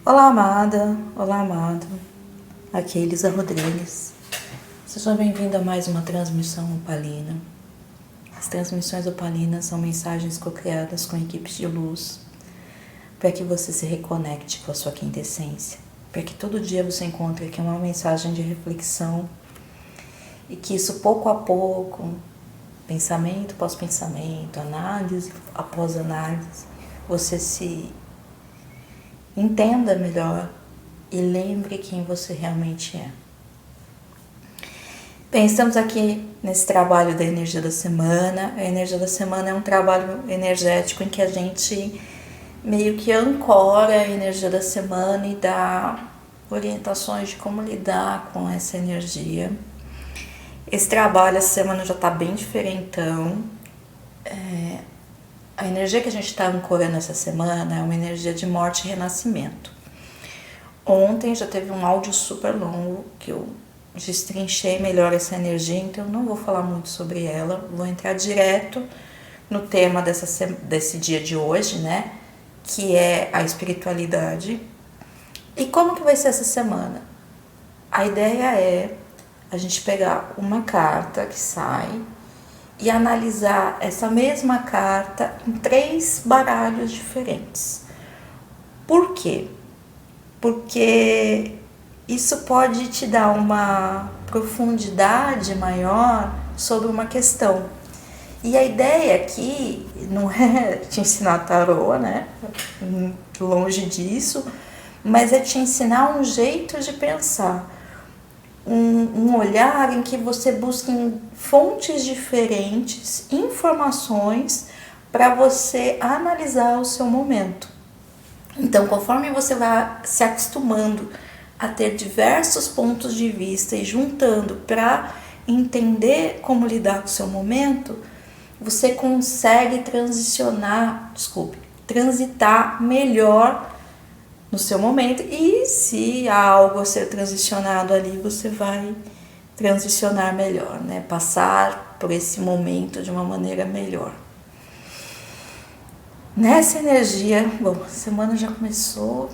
Olá, amada. Olá, amado. Aqui é Elisa Rodrigues. Seja bem-vindo a mais uma transmissão opalina. As transmissões opalinas são mensagens co-criadas com equipes de luz para que você se reconecte com a sua quinta essência, para que todo dia você encontre aqui uma mensagem de reflexão e que isso pouco a pouco, pensamento após pensamento, análise após análise, você se entenda melhor e lembre quem você realmente é. Bem, estamos aqui nesse trabalho da energia da semana. A energia da semana é um trabalho energético em que a gente meio que ancora a energia da semana e dá orientações de como lidar com essa energia. Esse trabalho, essa semana já está bem diferentão. A energia que a gente está ancorando essa semana é uma energia de morte e renascimento. Ontem já teve um áudio super longo que eu destrinchei melhor essa energia, então eu não vou falar muito sobre ela, vou entrar direto no tema desse dia de hoje, né? Que é a espiritualidade. E como que vai ser essa semana? A ideia é a gente pegar uma carta que sai e analisar essa mesma carta em 3 baralhos diferentes. Por quê? Porque isso pode te dar uma profundidade maior sobre uma questão. E a ideia aqui não é te ensinar tarô, né? Longe disso, mas é te ensinar um jeito de pensar. Um olhar em que você busque em fontes diferentes, informações para você analisar o seu momento. Então, conforme você vai se acostumando a ter diversos pontos de vista e juntando para entender como lidar com o seu momento, você consegue transitar melhor no seu momento, e se há algo a ser transicionado ali, você vai transicionar melhor, né? Passar por esse momento de uma maneira melhor. Nessa energia, bom, a semana já começou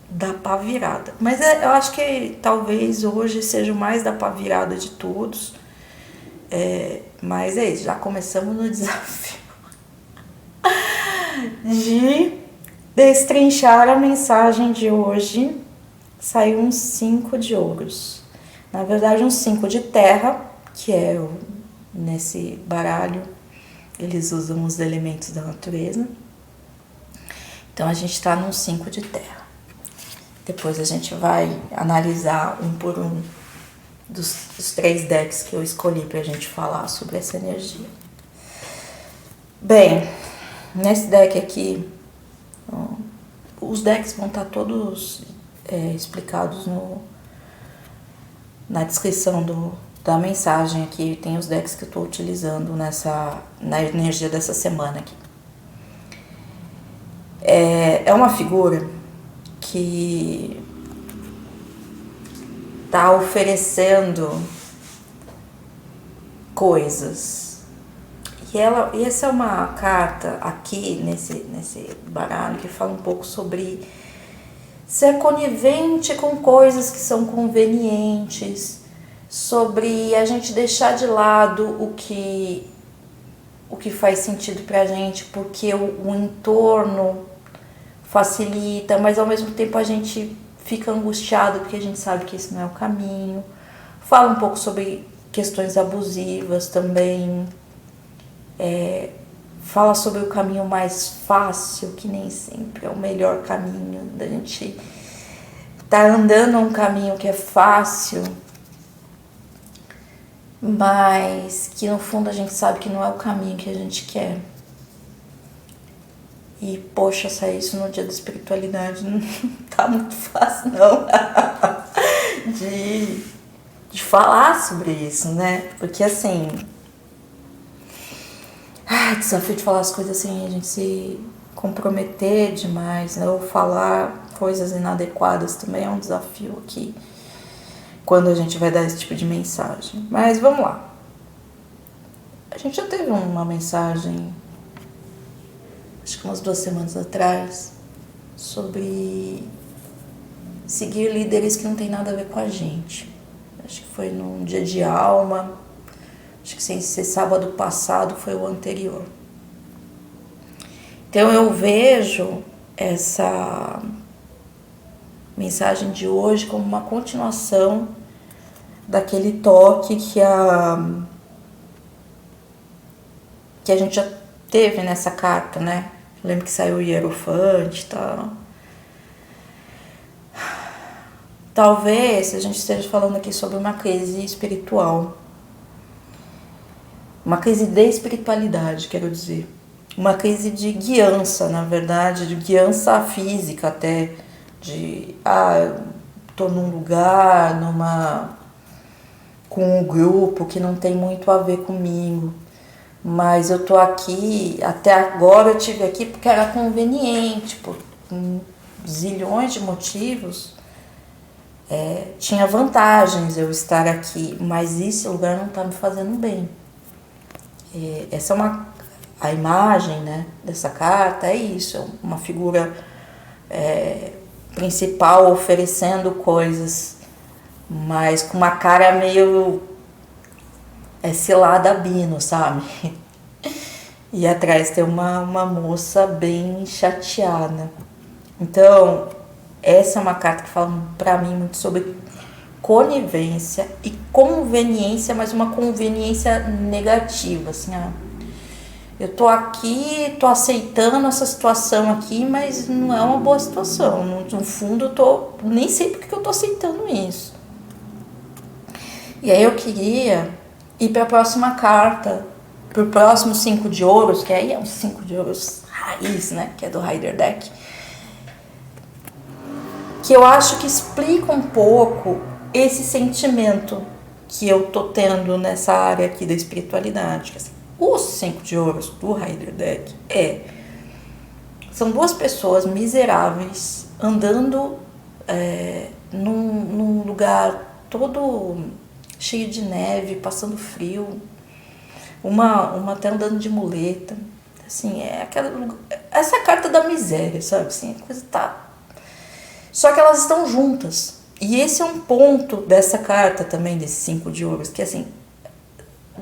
da pá virada, mas eu acho que talvez hoje seja o mais da pá virada de todos, mas é isso, já começamos no desafio de destrinchar a mensagem de hoje. Saiu um 5 de ouros, na verdade um 5 de terra, que é nesse baralho eles usam os elementos da natureza, então a gente está num 5 de terra. Depois a gente vai analisar um por um dos 3 decks que eu escolhi pra gente falar sobre essa energia. Bem, nesse deck aqui, os decks vão estar todos explicados na descrição da mensagem aqui. Tem os decks que eu estou utilizando na energia dessa semana aqui. É uma figura que está oferecendo coisas. E essa é uma carta aqui nesse baralho que fala um pouco sobre ser conivente com coisas que são convenientes, sobre a gente deixar de lado o que faz sentido pra gente, porque o entorno facilita, mas ao mesmo tempo a gente fica angustiado porque a gente sabe que esse não é o caminho. Fala um pouco sobre questões abusivas também. Fala sobre o caminho mais fácil, que nem sempre é o melhor caminho, da gente tá andando um caminho que é fácil, mas que no fundo a gente sabe que não é o caminho que a gente quer. E poxa, sair isso no dia da espiritualidade não tá muito fácil não de falar sobre isso, né? Porque assim, desafio de falar as coisas assim, a gente se comprometer demais, né? Ou falar coisas inadequadas também é um desafio aqui, quando a gente vai dar esse tipo de mensagem. Mas vamos lá. A gente já teve uma mensagem, acho que umas 2 semanas atrás, sobre seguir líderes que não tem nada a ver com a gente. Acho que foi num dia de alma, acho que sem ser sábado passado, foi o anterior. Então eu vejo essa mensagem de hoje como uma continuação daquele toque que a gente já teve nessa carta, né? Eu lembro que saiu o Hierofante e tal. Talvez a gente esteja falando aqui sobre uma crise espiritual. Uma crise de espiritualidade, quero dizer. Uma crise de guiança, na verdade, de guiança física até. Eu tô num lugar, com um grupo que não tem muito a ver comigo. Mas eu tô aqui, até agora eu estive aqui porque era conveniente, por zilhões de motivos. Tinha vantagens eu estar aqui, mas esse lugar não tá me fazendo bem. Essa é a imagem, né, dessa carta, é isso, é uma figura principal oferecendo coisas, mas com uma cara meio cilada bino, sabe? E atrás tem uma moça bem chateada. Então, essa é uma carta que fala pra mim muito sobre conivência e conveniência, mas uma conveniência negativa, assim, eu tô aqui, tô aceitando essa situação aqui, mas não é uma boa situação. No fundo, nem sei porque eu tô aceitando isso. E aí eu queria ir para a próxima carta, pro próximo 5 de ouros, que aí é um 5 de ouros raiz, né, que é do Rider Deck, que eu acho que explica um pouco esse sentimento que eu tô tendo nessa área aqui da espiritualidade. Que, assim, os 5 de ouros do Rider Deck são duas pessoas miseráveis andando num lugar todo cheio de neve, passando frio, uma até andando de muleta, assim, essa é a carta da miséria, sabe, assim, a coisa tá... Só que elas estão juntas, e esse é um ponto dessa carta também, desse 5 de ouros, que assim,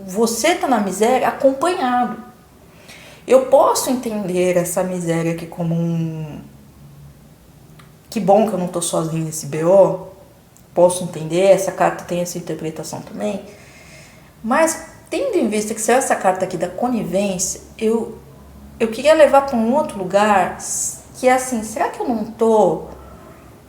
você tá na miséria acompanhado. Eu posso entender essa miséria aqui como que bom que eu não tô sozinha nesse BO, posso entender, essa carta tem essa interpretação também, mas tendo em vista que saiu essa carta aqui da conivência, eu queria levar para um outro lugar, que é assim, será que eu não tô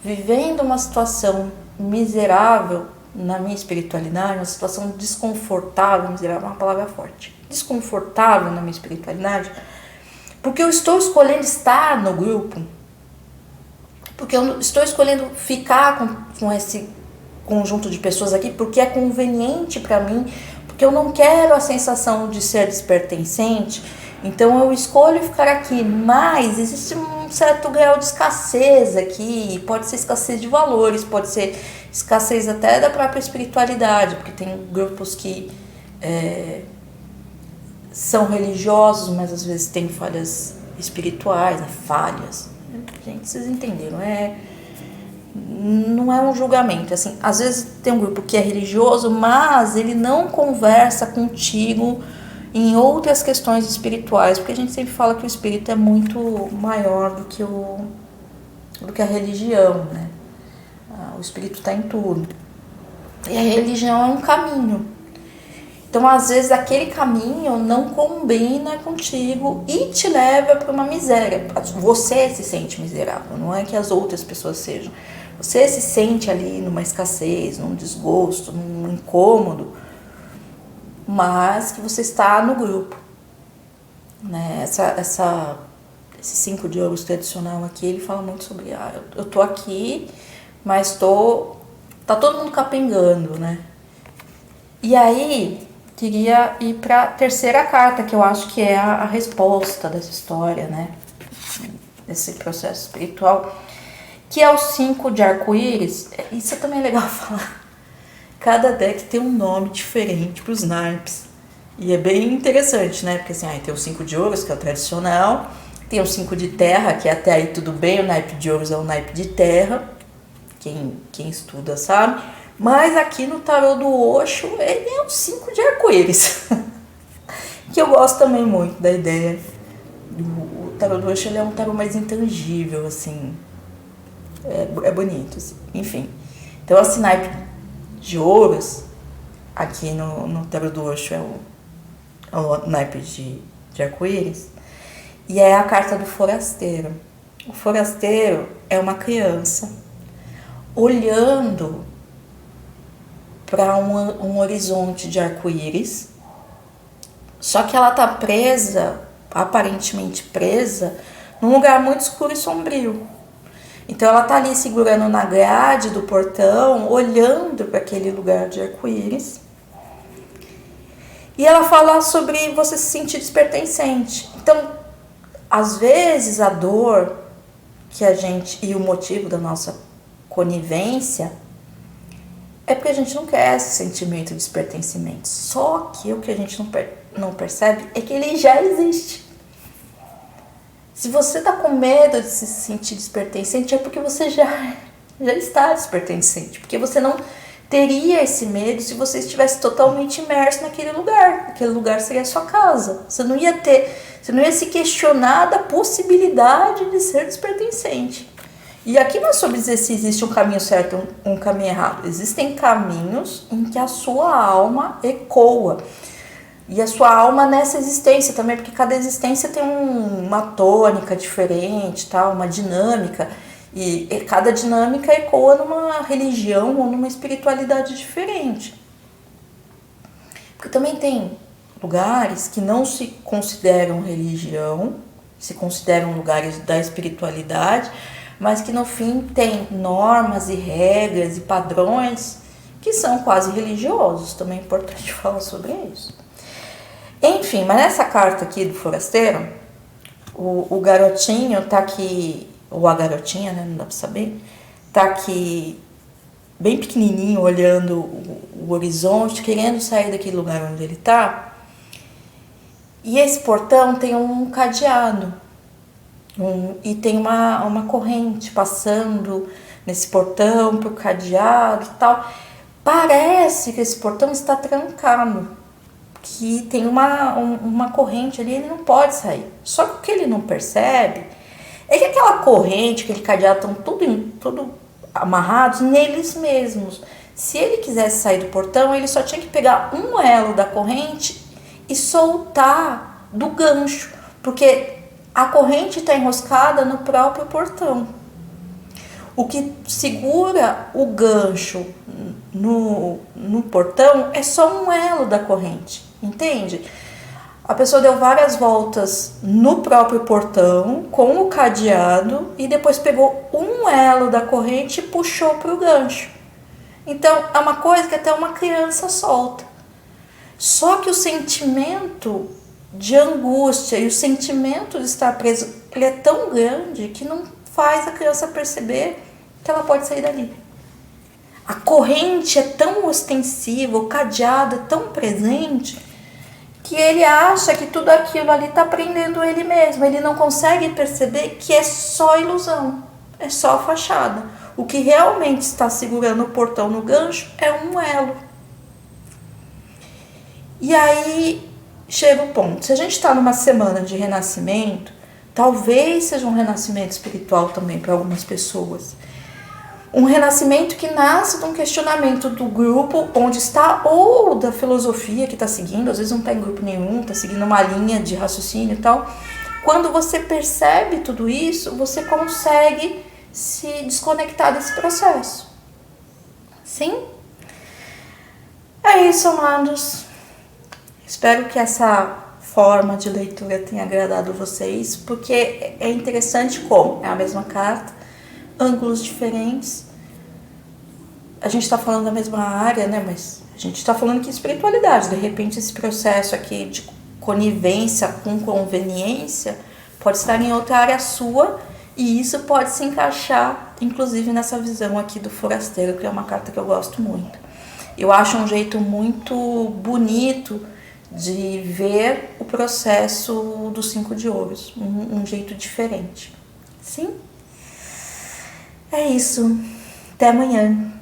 vivendo uma situação miserável na minha espiritualidade, uma situação desconfortável, miserável é uma palavra forte, desconfortável na minha espiritualidade, porque eu estou escolhendo estar no grupo, porque eu estou escolhendo ficar com esse conjunto de pessoas aqui, porque é conveniente para mim, porque eu não quero a sensação de ser despertencente, então eu escolho ficar aqui, mas existe um certo grau de escassez aqui, pode ser escassez de valores, pode ser escassez até da própria espiritualidade, porque tem grupos que são religiosos, mas às vezes tem falhas espirituais, né? Falhas. Gente, vocês entenderam, não é um julgamento, assim, às vezes tem um grupo que é religioso, mas ele não conversa contigo em outras questões espirituais, porque a gente sempre fala que o espírito é muito maior do que a religião, né? O espírito está em tudo. E a religião é um caminho. Então, às vezes, aquele caminho não combina contigo e te leva para uma miséria. Você se sente miserável, não é que as outras pessoas sejam. Você se sente ali numa escassez, num desgosto, num incômodo, mas que você está no grupo, né? Esse 5 de ouros tradicional aqui, ele fala muito sobre, eu tô aqui, mas tá todo mundo capengando, né? E aí, queria ir para a terceira carta, que eu acho que é a resposta dessa história, né? Desse processo espiritual, que é o 5 de arco-íris. Isso também é legal falar. Cada deck tem um nome diferente para os naipes. E é bem interessante, né? Porque assim, tem o 5 de ouros, que é o tradicional, Tem o 5 de terra, que até aí tudo bem, o naipe de ouros é o naipe de terra, quem estuda sabe. Mas aqui no tarô do Osho, ele é o 5 de arco-íris, que eu gosto também muito da ideia. O tarô do Osho, ele é um tarô mais intangível, assim, é bonito, assim. Enfim. Então, esse naipe de ouros, aqui no tarô do Osho, é o naipe de arco-íris. E é a carta do forasteiro. O forasteiro é uma criança olhando para um horizonte de arco-íris, só que ela tá presa, aparentemente presa, num lugar muito escuro e sombrio. Então ela tá ali segurando na grade do portão, olhando para aquele lugar de arco-íris. E ela fala sobre você se sentir despertencente. Então, às vezes a dor que a gente, e o motivo da nossa conivência, é porque a gente não quer esse sentimento de despertencimento. Só que o que a gente não percebe é que ele já existe. Se você tá com medo de se sentir despertencente, é porque você já está despertencente. Porque você não teria esse medo se você estivesse totalmente imerso naquele lugar. Aquele lugar seria a sua casa. Você não ia se questionar da possibilidade de ser despertencente. E aqui não é sobre dizer se existe um caminho certo ou um caminho errado. Existem caminhos em que a sua alma ecoa. E a sua alma nessa existência também, porque cada existência tem uma tônica diferente, tá? Uma dinâmica. E cada dinâmica ecoa numa religião ou numa espiritualidade diferente. Porque também tem lugares que não se consideram religião, se consideram lugares da espiritualidade, mas que no fim tem normas e regras e padrões que são quase religiosos. Também é importante falar sobre isso. Enfim, mas nessa carta aqui do forasteiro, o garotinho tá aqui, ou a garotinha, né, não dá pra saber, tá aqui bem pequenininho, olhando o horizonte, querendo sair daquele lugar onde ele tá. E esse portão tem um cadeado. E tem uma corrente passando nesse portão pro cadeado e tal. Parece que esse portão está trancado, que tem uma corrente ali, ele não pode sair. Só que o que ele não percebe é que aquela corrente, aquele cadeado estão tudo amarrados neles mesmos. Se ele quisesse sair do portão, ele só tinha que pegar um elo da corrente e soltar do gancho, porque a corrente está enroscada no próprio portão. O que segura o gancho no portão é só um elo da corrente, entende? A pessoa deu várias voltas no próprio portão com o cadeado e depois pegou um elo da corrente e puxou para o gancho. Então é uma coisa que até uma criança solta. Só que o sentimento de angústia e o sentimento de estar preso, ele é tão grande que não faz a criança perceber que ela pode sair dali. A corrente é tão ostensiva, o cadeado é tão presente, que ele acha que tudo aquilo ali está prendendo ele mesmo. Ele não consegue perceber que é só ilusão, é só fachada. O que realmente está segurando o portão no gancho é um elo. E aí chega o ponto, se a gente está numa semana de renascimento, talvez seja um renascimento espiritual também para algumas pessoas. Um renascimento que nasce de um questionamento do grupo onde está, ou da filosofia que está seguindo, às vezes não está em grupo nenhum, está seguindo uma linha de raciocínio e tal. Quando você percebe tudo isso, você consegue se desconectar desse processo. Sim? É isso, amados. Espero que essa forma de leitura tenha agradado vocês, porque é interessante como é a mesma carta, ângulos diferentes. A gente está falando da mesma área, né? Mas a gente está falando aqui de espiritualidade. De repente, esse processo aqui de conivência com conveniência pode estar em outra área sua, e isso pode se encaixar, inclusive, nessa visão aqui do forasteiro, que é uma carta que eu gosto muito. Eu acho um jeito muito bonito de ver o processo do 5 de ouros, um jeito diferente. Sim? É isso. Até amanhã.